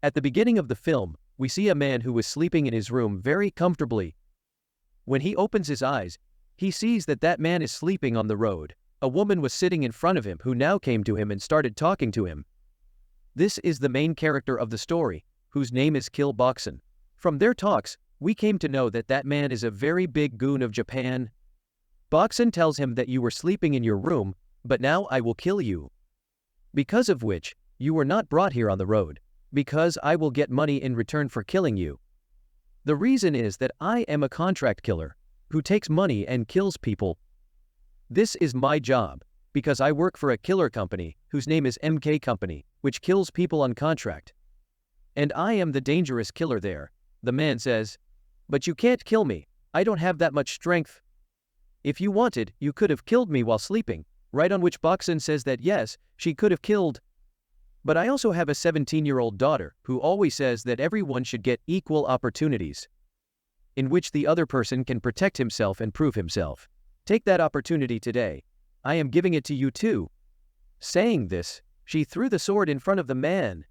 At the beginning of the film, we see a man who was sleeping in his room very comfortably. When he opens his eyes, he sees that that man is sleeping on the road. A woman was sitting in front of him who now came to him and started talking to him. This is the main character of the story, whose name is Kill Boksoon. From their talks, we came to know that that man is a very big goon of Japan. Boksun tells him that you were sleeping in your room, but now I will kill you. Because of which, you were not brought here on the road, because I will get money in return for killing you. The reason is that I am a contract killer, who takes money and kills people. This is my job, because I work for a killer company, whose name is MK Company, which kills people on contract. And I am the dangerous killer there. The man says, but you can't kill me, I don't have that much strength. If you wanted, you could have killed me while sleeping, right on which Boksun says that yes, she could have killed. But I also have a 17-year-old daughter, who always says that everyone should get equal opportunities, in which the other person can protect himself and prove himself. Take that opportunity today. I am giving it to you too. Saying this, she threw the sword in front of the man,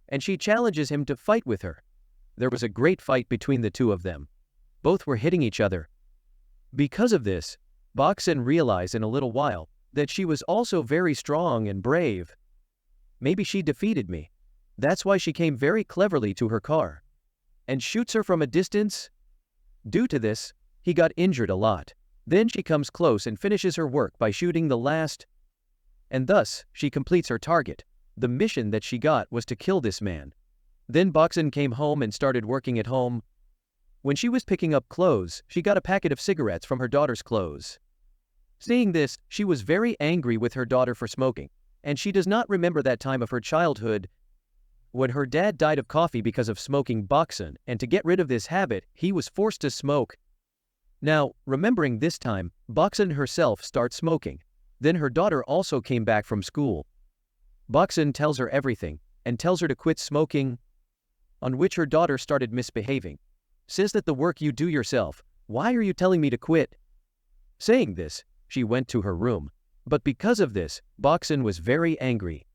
and she challenges him to fight with her. There was a great fight between the two of them. Both were hitting each other. Because of this, Boksun realized in a little while that she was also very strong and brave. Maybe she defeated me. That's why she came very cleverly to her car and shoots her from a distance. Due to this, he got injured a lot. Then she comes close and finishes her work by shooting the last. And thus, she completes her target. The mission that she got was to kill this man. Then Boksun came home and started working at home. When she was picking up clothes, she got a packet of cigarettes from her daughter's clothes. Seeing this, she was very angry with her daughter for smoking, and she does not remember that time of her childhood when her dad died of coffee because of smoking Boksun, and to get rid of this habit, he was forced to smoke. Now, remembering this time, Boksun herself starts smoking. Then her daughter also came back from school. Boksun tells her everything, and tells her to quit smoking, on which her daughter started misbehaving. Says that the work you do yourself, why are you telling me to quit? Saying this, she went to her room. But because of this, Boksun was very angry.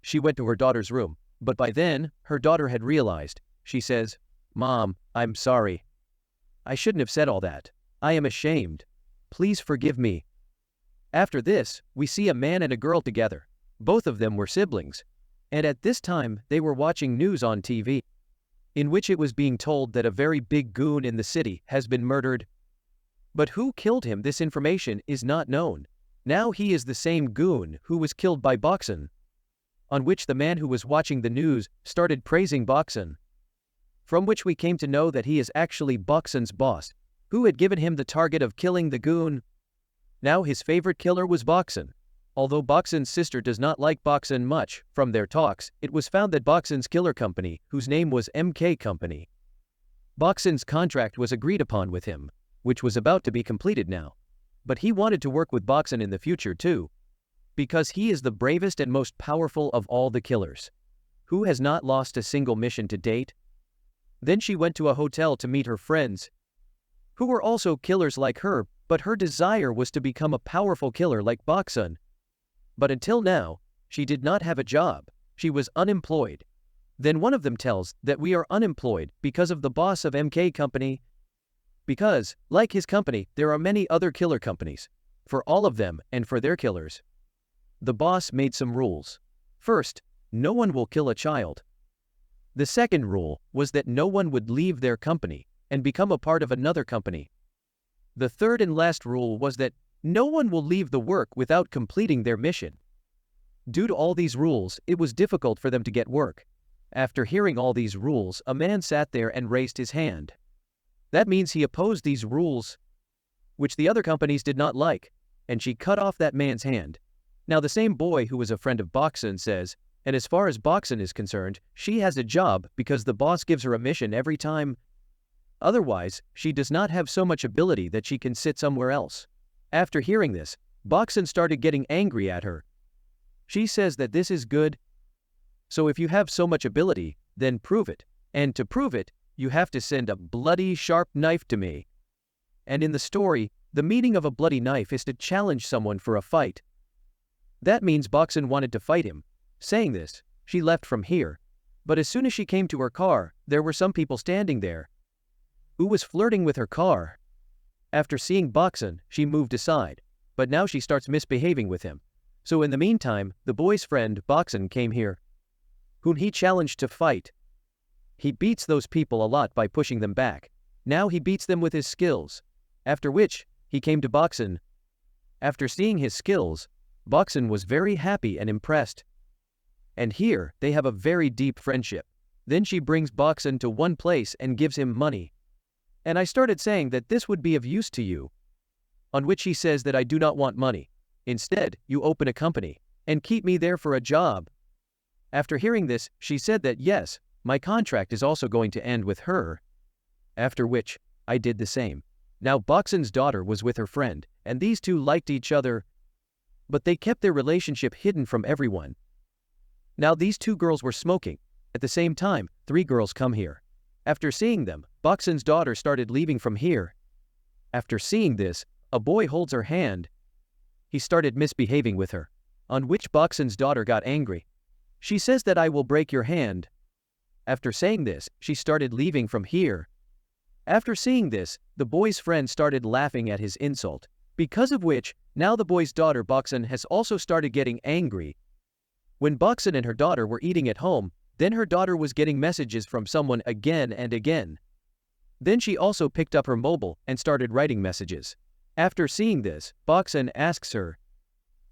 She went to her daughter's room, but by then, her daughter had realized. She says, Mom, I'm sorry. I shouldn't have said all that. I am ashamed. Please forgive me. After this, we see a man and a girl together. Both of them were siblings. And at this time, they were watching news on TV, in which it was being told that a very big goon in the city has been murdered. But who killed him, this information is not known. Now he is the same goon who was killed by Boksun. On which the man who was watching the news started praising Boksun. From which we came to know that he is actually Boksun's boss, who had given him the target of killing the goon. Now his favorite killer was Boksun. Although Boksun's sister does not like Boksun much, from their talks, it was found that Boksun's killer company, whose name was MK Company. Boksun's contract was agreed upon with him, which was about to be completed now. But he wanted to work with Boksun in the future too, because he is the bravest and most powerful of all the killers, who has not lost a single mission to date. Then she went to a hotel to meet her friends, who were also killers like her, but her desire was to become a powerful killer like Boksun. But until now, she did not have a job. She was unemployed. Then one of them tells that we are unemployed because of the boss of MK Company. Because, like his company, there are many other killer companies. For all of them and for their killers, the boss made some rules. First, no one will kill a child. The second rule was that no one would leave their company and become a part of another company. The third and last rule was that no one will leave the work without completing their mission. Due to all these rules, it was difficult for them to get work. After hearing all these rules, a man sat there and raised his hand. That means he opposed these rules, which the other companies did not like, and she cut off that man's hand. Now the same boy who was a friend of Boksun says, and as far as Boksun is concerned, she has a job because the boss gives her a mission every time. Otherwise, she does not have so much ability that she can sit somewhere else. After hearing this, Boksun started getting angry at her. She says that this is good. So if you have so much ability, then prove it. And to prove it, you have to send a bloody sharp knife to me. And in the story, the meaning of a bloody knife is to challenge someone for a fight. That means Boksun wanted to fight him. Saying this, she left from here. But as soon as she came to her car, there were some people standing there who was flirting with her car. After seeing Boksun, she moved aside, but now she starts misbehaving with him. So in the meantime, the boy's friend, Boksun, came here, whom he challenged to fight. He beats those people a lot by pushing them back. Now he beats them with his skills. After which, he came to Boksun. After seeing his skills, Boksun was very happy and impressed. And here, they have a very deep friendship. Then she brings Boksun to one place and gives him money. And I started saying that this would be of use to you. On which he says that I do not want money. Instead, you open a company and keep me there for a job. After hearing this, she said that yes, my contract is also going to end with her. After which, I did the same. Now Boksun's daughter was with her friend, and these two liked each other, but they kept their relationship hidden from everyone. Now these two girls were smoking. At the same time, 3 girls come here. After seeing them, Boksun's daughter started leaving from here. After seeing this, a boy holds her hand. He started misbehaving with her, on which Boksun's daughter got angry. She says that I will break your hand. After saying this, she started leaving from here. After seeing this, the boy's friend started laughing at his insult, because of which, now the boy's daughter Boksun has also started getting angry. When Boksun and her daughter were eating at home, then her daughter was getting messages from someone again and again. Then she also picked up her mobile and started writing messages. After seeing this, Boksun asks her,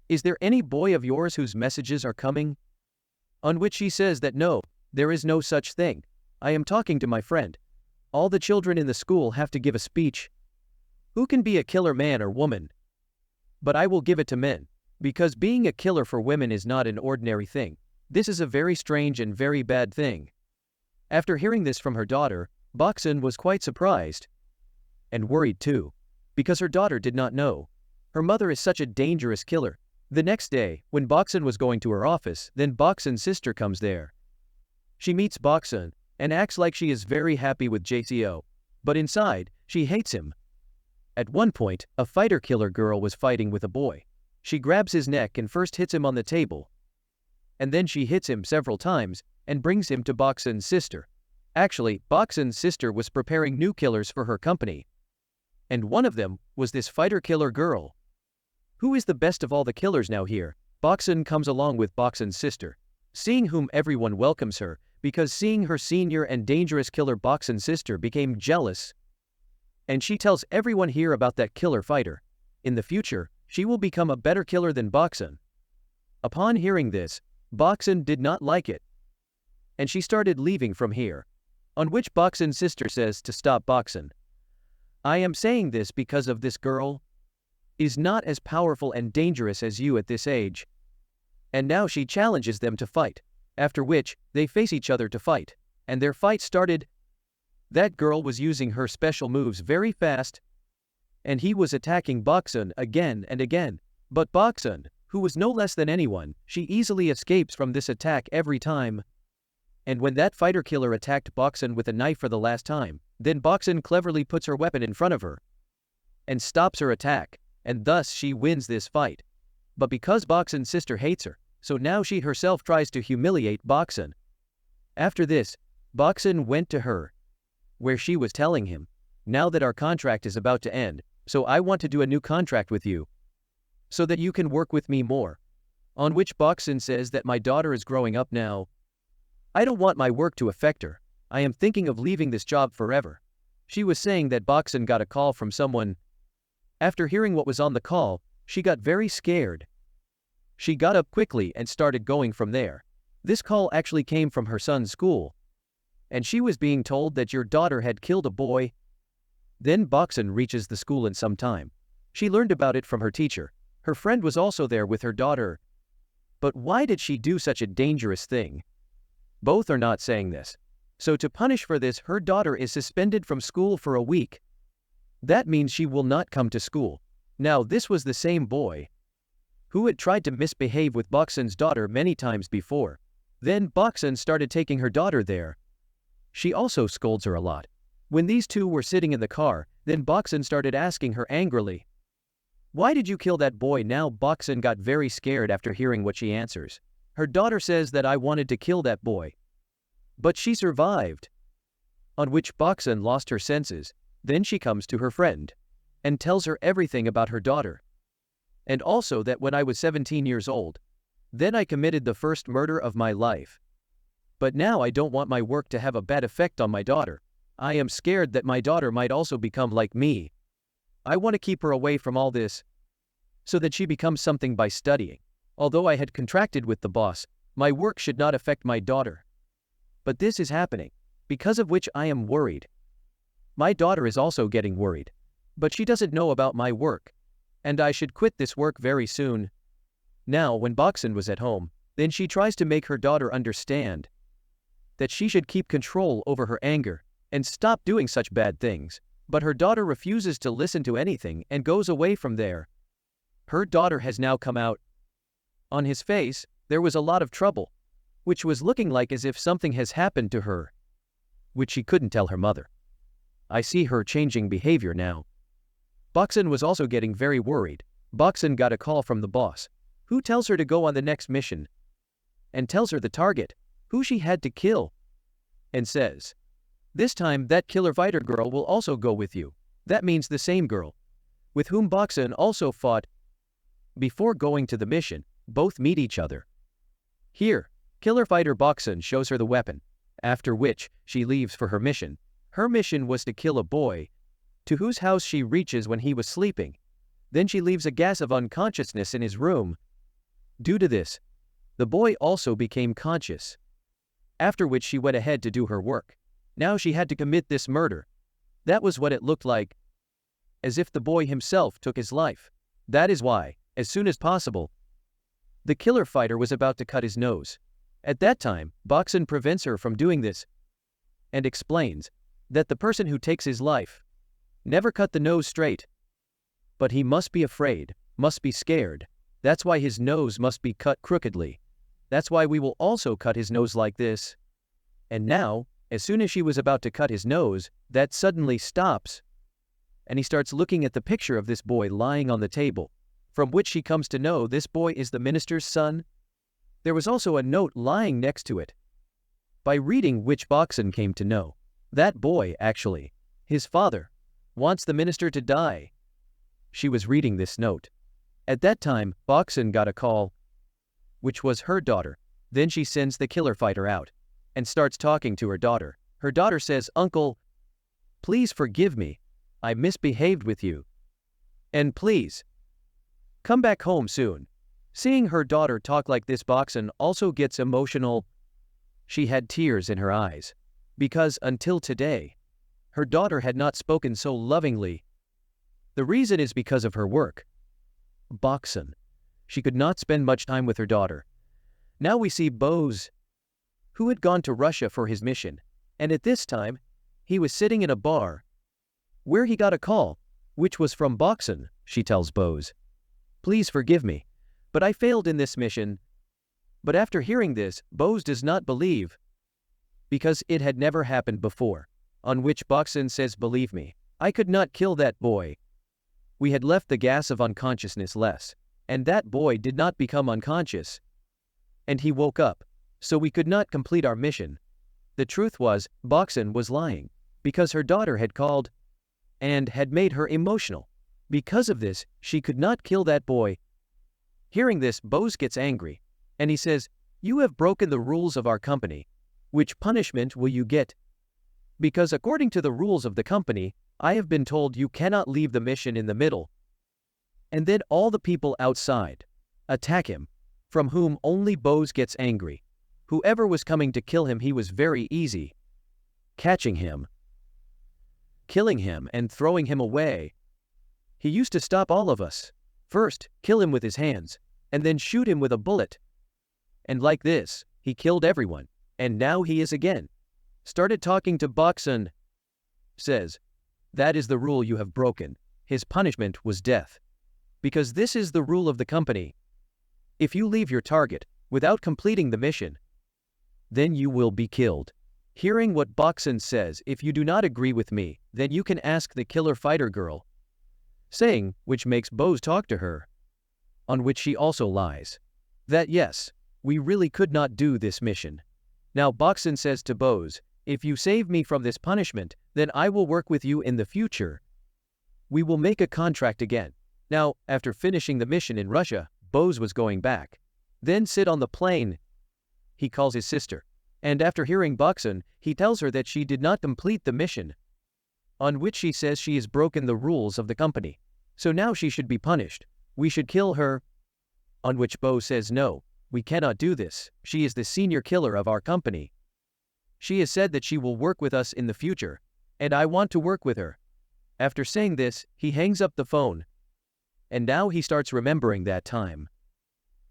"Is there any boy of yours whose messages are coming?" On which she says that no, there is no such thing. I am talking to my friend. All the children in the school have to give a speech. Who can be a killer, man or woman? But I will give it to men, because being a killer for women is not an ordinary thing. This is a very strange and very bad thing. After hearing this from her daughter, Boksun was quite surprised and worried too, because her daughter did not know her mother is such a dangerous killer. The next day, when Boksun was going to her office, then Boksun's sister comes there. She meets Boksun and acts like she is very happy with JCO, but inside, she hates him. At one point, a fighter killer girl was fighting with a boy. She grabs his neck and first hits him on the table. And then she hits him several times and brings him to Boksun's sister. Actually, Boksun's sister was preparing new killers for her company. And one of them was this fighter killer girl. Who is the best of all the killers now here? Boksun comes along with Boksun's sister, seeing whom everyone welcomes her, because seeing her senior and dangerous killer Boksun's sister became jealous. And she tells everyone here about that killer fighter. In the future, she will become a better killer than Boksun. Upon hearing this, Boksun did not like it, and she started leaving from here. On which Boksun's sister says to stop Boksun. I am saying this because of this girl is not as powerful and dangerous as you at this age. And now she challenges them to fight, after which, they face each other to fight, and their fight started. That girl was using her special moves very fast, and he was attacking Boksun again and again, but Boksun, who was no less than anyone, she easily escapes from this attack every time. And when that fighter killer attacked Boksun with a knife for the last time, then Boksun cleverly puts her weapon in front of her and stops her attack, and thus she wins this fight. But because Boksun's sister hates her, so now she herself tries to humiliate Boksun. After this, Boksun went to her, where she was telling him, now that our contract is about to end, so I want to do a new contract with you, so that you can work with me more. On which Boksun says that my daughter is growing up now. I don't want my work to affect her. I am thinking of leaving this job forever. She was saying that Boksun got a call from someone. After hearing what was on the call, she got very scared. She got up quickly and started going from there. This call actually came from her son's school, and she was being told that your daughter had killed a boy. Then Boksun reaches the school in some time. She learned about it from her teacher. Her friend was also there with her daughter. But why did she do such a dangerous thing? Both are not saying this. So to punish for this, her daughter is suspended from school for a week. That means she will not come to school. Now this was the same boy who had tried to misbehave with Boksun's daughter many times before. Then Boksun started taking her daughter there. She also scolds her a lot. When these two were sitting in the car, then Boksun started asking her angrily, "Why did you kill that boy?" Now Boksun got very scared after hearing what she answers. Her daughter says that I wanted to kill that boy. but she survived. On which Boksun lost her senses. Then she comes to her friend and tells her everything about her daughter. And also that when I was 17 years old, then I committed the first murder of my life. But now I don't want my work to have a bad effect on my daughter. I am scared that my daughter might also become like me. I want to keep her away from all this so that she becomes something by studying. Although I had contracted with the boss, my work should not affect my daughter. But this is happening, because of which I am worried. My daughter is also getting worried, but she doesn't know about my work, and I should quit this work very soon. Now, when Boksun was at home, then she tries to make her daughter understand that she should keep control over her anger and stop doing such bad things, but her daughter refuses to listen to anything and goes away from there. Her daughter has now come out. On his face, there was a lot of trouble, which was looking like as if something has happened to her, which she couldn't tell her mother. I see her changing behavior now. Boksun was also getting very worried. Boksun got a call from the boss, who tells her to go on the next mission, and tells her the target, who she had to kill, and says, "This time that killer fighter girl will also go with you." That means the same girl, with whom Boksun also fought. Before going to the mission, both meet each other. Here, killer fighter Boksun shows her the weapon, after which she leaves for her mission. Her mission was to kill a boy, to whose house she reaches when he was sleeping. Then she leaves a gas of unconsciousness in his room. Due to this, the boy also became conscious. After which she went ahead to do her work. Now she had to commit this murder. That was what it looked like, as if the boy himself took his life. That is why, as soon as possible, the killer fighter was about to cut his nose. At that time, Boksun prevents her from doing this and explains that the person who takes his life never cut the nose straight. But he must be afraid, must be scared. That's why his nose must be cut crookedly. That's why we will also cut his nose like this. And now, as soon as she was about to cut his nose, that suddenly stops. And he starts looking at the picture of this boy lying on the table, from which she comes to know this boy is the minister's son. There was also a note lying next to it, by reading which Boksun came to know. That boy, actually, his father, wants the minister to die. She was reading this note. At that time, Boksun got a call, which was her daughter. Then she sends the killer fighter out and starts talking to her daughter. Her daughter says, "Uncle, please forgive me. I misbehaved with you. And please, come back home soon." Seeing her daughter talk like this, Boksun also gets emotional. She had tears in her eyes, because until today, her daughter had not spoken so lovingly. The reason is because of her work. Boksun. She could not spend much time with her daughter. Now we see Bose, who had gone to Russia for his mission, and at this time, he was sitting in a bar, where he got a call, which was from Boksun. She tells Bose, "Please forgive me, but I failed in this mission." But after hearing this, Bose does not believe, because it had never happened before. On which Boksun says, "Believe me, I could not kill that boy. We had left the gas of unconsciousness less, and that boy did not become unconscious. And he woke up, so we could not complete our mission." The truth was, Boksun was lying, because her daughter had called and had made her emotional. Because of this, she could not kill that boy. Hearing this, Bose gets angry, and he says, "You have broken the rules of our company. Which punishment will you get? Because according to the rules of the company, I have been told you cannot leave the mission in the middle." And then all the people outside attack him, from whom only Bose gets angry. Whoever was coming to kill him, he was very easy, catching him, killing him, and throwing him away. He used to stop all of us. First, kill him with his hands, and then shoot him with a bullet. And like this, he killed everyone. And now he is again started talking to Boksun. Says, "That is the rule you have broken." His punishment was death. Because this is the rule of the company. If you leave your target without completing the mission, then you will be killed. Hearing what Boksun says, "If you do not agree with me, then you can ask the killer fighter girl," saying, which makes Bose talk to her. On which she also lies. That yes, we really could not do this mission. Now Boksun says to Bose, "If you save me from this punishment, then I will work with you in the future. We will make a contract again." Now, after finishing the mission in Russia, Bose was going back. Then sit on the plane. He calls his sister. And after hearing Boksun, he tells her that she did not complete the mission, on which she says she has broken the rules of the company. So now she should be punished. We should kill her. On which Bose says, "No, we cannot do this. She is the senior killer of our company. She has said that she will work with us in the future, and I want to work with her." After saying this, he hangs up the phone. And now he starts remembering that time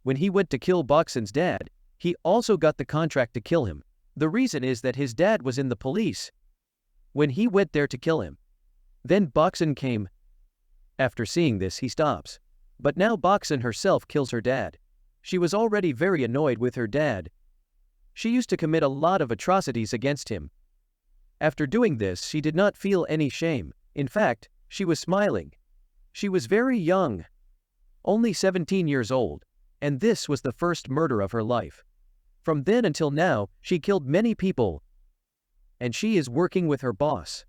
when he went to kill Boksun's dad. He also got the contract to kill him. The reason is that his dad was in the police when he went there to kill him. Then Boksun came. After seeing this, he stops. But now Boksun herself kills her dad. She was already very annoyed with her dad. She used to commit a lot of atrocities against him. After doing this, she did not feel any shame. In fact, she was smiling. She was very young, only 17 years old, and this was the first murder of her life. From then until now, she killed many people, and she is working with her boss.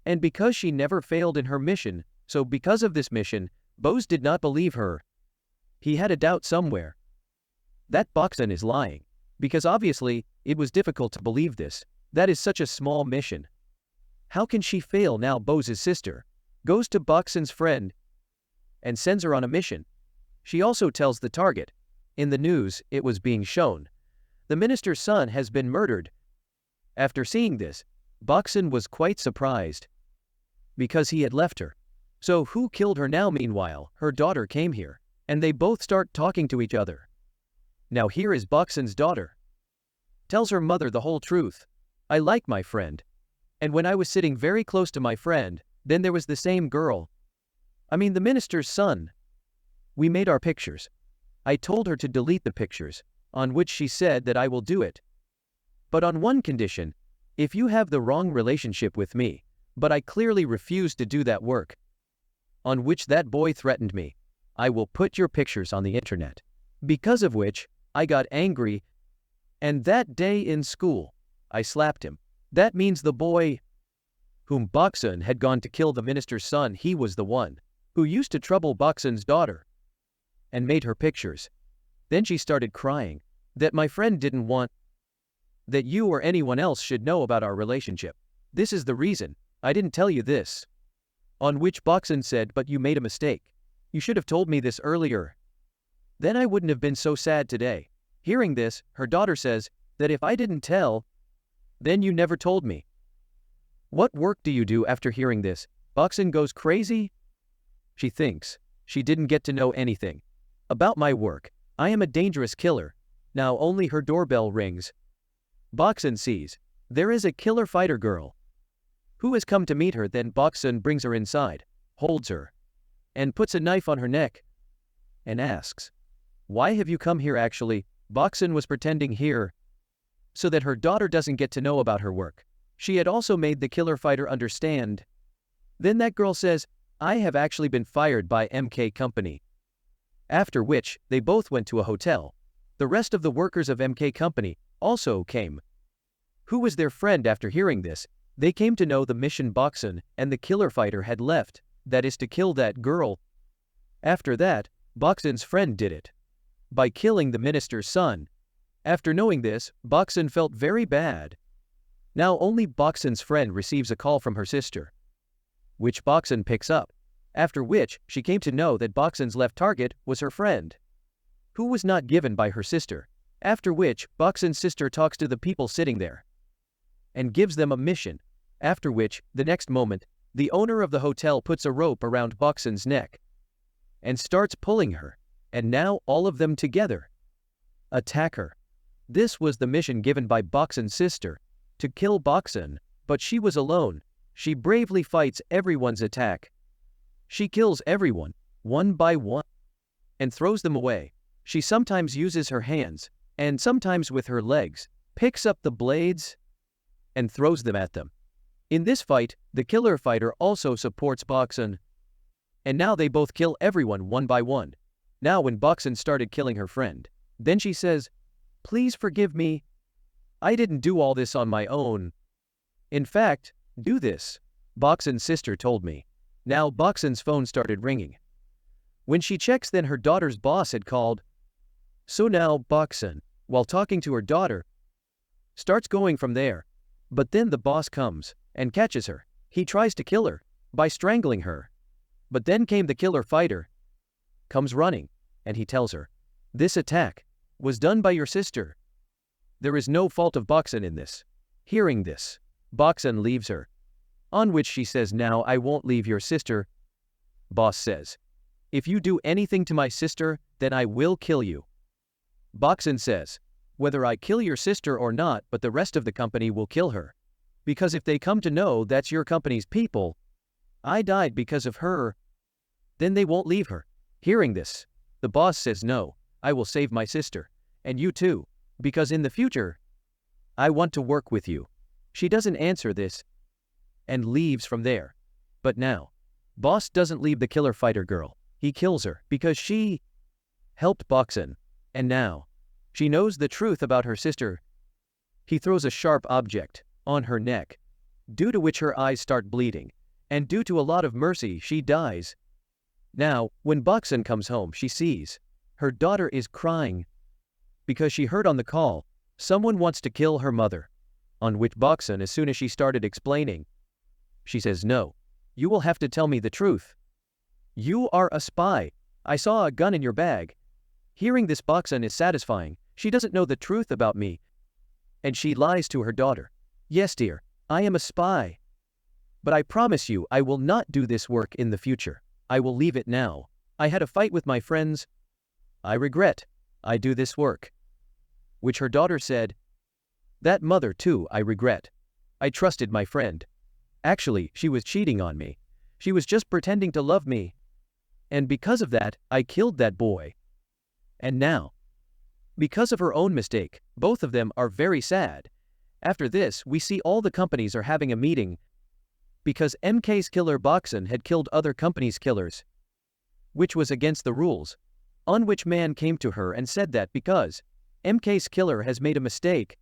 And because she never failed in her mission, so because of this mission, Bose did not believe her. He had a doubt somewhere that Boksun is lying, because obviously, it was difficult to believe this. That is such a small mission. How can she fail now? Bose's sister goes to Boksun's friend and sends her on a mission. She also tells the target. In the news, it was being shown. The minister's son has been murdered. After seeing this, Boksun was quite surprised, because he had left her. So who killed her now? Meanwhile, her daughter came here, and they both start talking to each other. Now here is Boksun's daughter. Tells her mother the whole truth. "I like my friend. And when I was sitting very close to my friend, then there was the same girl. The minister's son. We made our pictures. I told her to delete the pictures, on which she said that I will do it. But on one condition, if you have the wrong relationship with me, but I clearly refused to do that work. On which that boy threatened me. I will put your pictures on the internet. Because of which, I got angry, and that day in school, I slapped him." That means the boy whom Boksun had gone to kill the minister's son, he was the one who used to trouble Boksun's daughter and made her pictures. Then she started crying that my friend didn't want that you or anyone else should know about our relationship. This is the reason I didn't tell you this. On which Boksun said, "But you made a mistake. You should have told me this earlier. Then I wouldn't have been so sad today." Hearing this, her daughter says that if I didn't tell, then you never told me. What work do you do? After hearing this, Boksun goes crazy. She thinks she didn't get to know anything about my work. I am a dangerous killer. Now only her doorbell rings. Boksun sees there is a killer fighter girl who has come to meet her. Then Boksun brings her inside, holds her, and puts a knife on her neck, and asks, "Why have you come here?" Actually, Boksun was pretending here so that her daughter doesn't get to know about her work. She had also made the killer fighter understand. Then that girl says, "I have actually been fired by MK Company." After which, they both went to a hotel. The rest of the workers of MK Company also came. Who was their friend? After hearing this, they came to know the mission Boksun and the killer fighter had left, that is to kill that girl. After that, Boksun's friend did it by killing the minister's son. After knowing this, Boksun felt very bad. Now only Boksun's friend receives a call from her sister, which Boksun picks up. After which, she came to know that Boksun's left target was her friend, who was not given by her sister. After which, Boksun's sister talks to the people sitting there and gives them a mission. After which, the next moment, the owner of the hotel puts a rope around Boksun's neck and starts pulling her, and now all of them together attack her. This was the mission given by Boksun's sister, to kill Boksun, but she was alone. She bravely fights everyone's attack. She kills everyone, one by one, and throws them away. She sometimes uses her hands, and sometimes with her legs, picks up the blades and throws them at them. In this fight, the killer fighter also supports Boksun. And now they both kill everyone one by one. Now when Boksun started killing her friend, then she says, "Please forgive me." I didn't do all this on my own. In fact, do this. Boksun's sister told me. Now Boksun's phone started ringing. When she checks, then her daughter's boss had called. So now Boksun, while talking to her daughter, starts going from there. But then the boss comes and catches her. He tries to kill her by strangling her. But then came the killer fighter. Comes running, and he tells her, "This attack was done by your sister. There is no fault of Boksun in this." Hearing this, Boksun leaves her. On which she says, "Now I won't leave your sister." Boss says, "If you do anything to my sister, then I will kill you." Boksun says, "Whether I kill your sister or not, but the rest of the company will kill her. Because if they come to know that's your company's people, I died because of her, then they won't leave her." Hearing this, the boss says, "No, I will save my sister, and you too, because in the future, I want to work with you." She doesn't answer this, and leaves from there. But now, boss doesn't leave the killer fighter girl. He kills her, because she helped Boksun, and now, she knows the truth about her sister. He throws a sharp object on her neck, due to which her eyes start bleeding, and due to a lot of mercy, she dies. Now, when Boksun comes home, she sees her daughter is crying because she heard on the call someone wants to kill her mother. On which Boksun, as soon as she started explaining, she says, "No, you will have to tell me the truth. You are a spy. I saw a gun in your bag." Hearing this, Boksun is satisfying. She doesn't know the truth about me, and she lies to her daughter. "Yes, dear, I am a spy. But I promise you I will not do this work in the future. I will leave it now. I had a fight with my friends. I regret I do this work." Which her daughter said, "That mother too I regret. I trusted my friend. Actually, she was cheating on me. She was just pretending to love me. And because of that, I killed that boy. And now, because of her own mistake, both of them are very sad." After this, we see all the companies are having a meeting because MK's killer Boksun had killed other companies' killers, which was against the rules. On which man came to her and said that because MK's killer has made a mistake,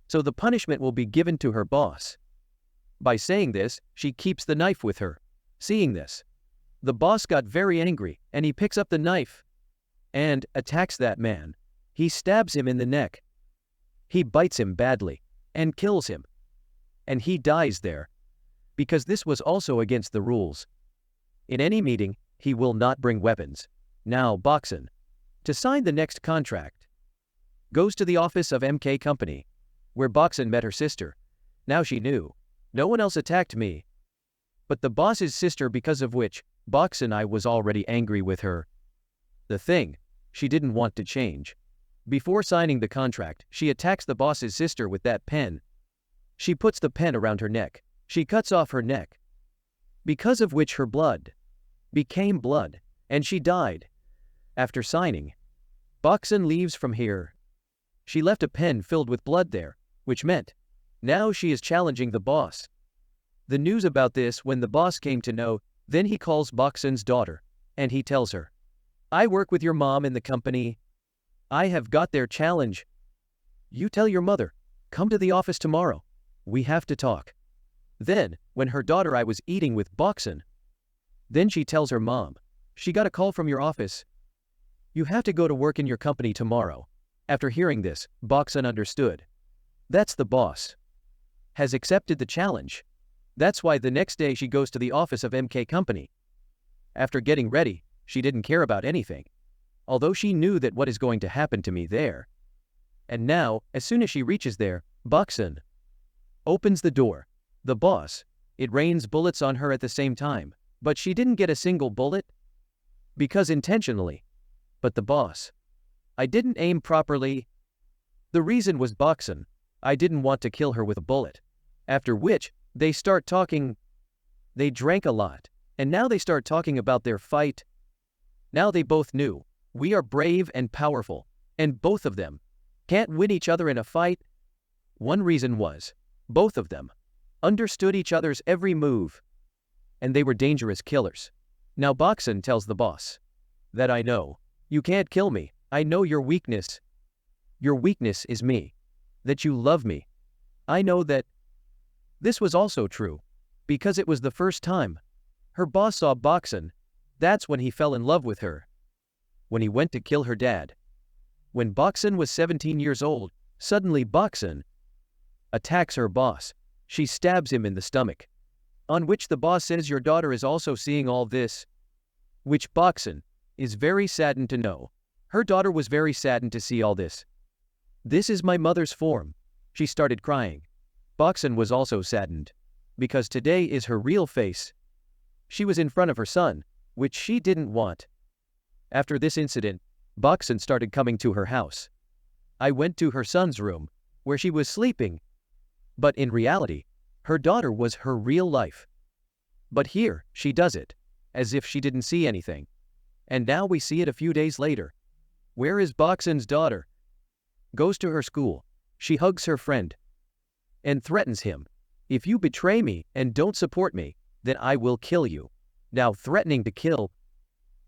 so the punishment will be given to her boss. By saying this, she keeps the knife with her. Seeing this, the boss got very angry, and he picks up the knife and attacks that man. He stabs him in the neck. He bites him badly and kills him. And he dies there, because this was also against the rules. In any meeting, he will not bring weapons. Now Boksun, to sign the next contract, goes to the office of MK Company, where Boksun met her sister. Now she knew, no one else attacked me, but the boss's sister, because of which Boksun I was already angry with her. The thing, she didn't want to change. Before signing the contract, she attacks the boss's sister with that pen. She puts the pen around her neck. She cuts off her neck, because of which her blood became blood, and she died. After signing, Boksun leaves from here. She left a pen filled with blood there, which meant now she is challenging the boss. The news about this, when the boss came to know, then he calls Boksun's daughter, and he tells her, "I work with your mom in the company. I have got their challenge. You tell your mother, come to the office tomorrow. We have to talk." Then, when her daughter I was eating with Boksun, then she tells her mom, "She got a call from your office. You have to go to work in your company tomorrow." After hearing this, Boksun understood. That's the boss has accepted the challenge. That's why the next day she goes to the office of MK Company. After getting ready, she didn't care about anything, although she knew that what is going to happen to me there. And now, as soon as she reaches there, Boksun opens the door. The boss, it rains bullets on her at the same time, but she didn't get a single bullet, because intentionally. But the boss, I didn't aim properly. The reason was Boksun, I didn't want to kill her with a bullet. After which, they start talking. They drank a lot, and now they start talking about their fight. Now they both knew, we are brave and powerful, and both of them can't win each other in a fight. One reason was, both of them understood each other's every move, and they were dangerous killers. Now Boksun tells the boss, "That I know. You can't kill me. I know your weakness. Your weakness is me. that you love me. I know that. This was also true. Because it was the first time her boss saw Boksun, that's when he fell in love with her. When he went to kill her dad. When Boksun was 17 years old, suddenly Boksun attacks her boss. She stabs him in the stomach. On which the boss says, your daughter is also seeing all this. Which Boksun is very saddened to know. Her daughter was very saddened to see all this. This is my mother's form. She started crying. Boksun was also saddened. Because today is her real face. She was in front of her son, which she didn't want. After this incident, Boksun started coming to her house. I went to her son's room, where she was sleeping. But in reality, her daughter was her real life. But here, she does it, as if she didn't see anything. And now we see it a few days later. Where is Boksun's daughter? Goes to her school. She hugs her friend. And threatens him. If you betray me and don't support me, then I will kill you. Now threatening to kill.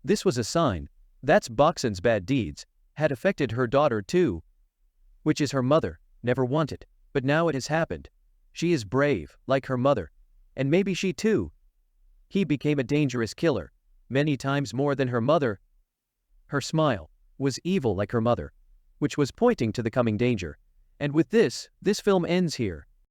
This was a sign. That's Boksun's bad deeds, had affected her daughter too. Which is her mother, never wanted, but now it has happened. She is brave, like her mother. And maybe she too. He became a dangerous killer, many times more than her mother. Her smile was evil like her mother, which was pointing to the coming danger. And with this film ends here.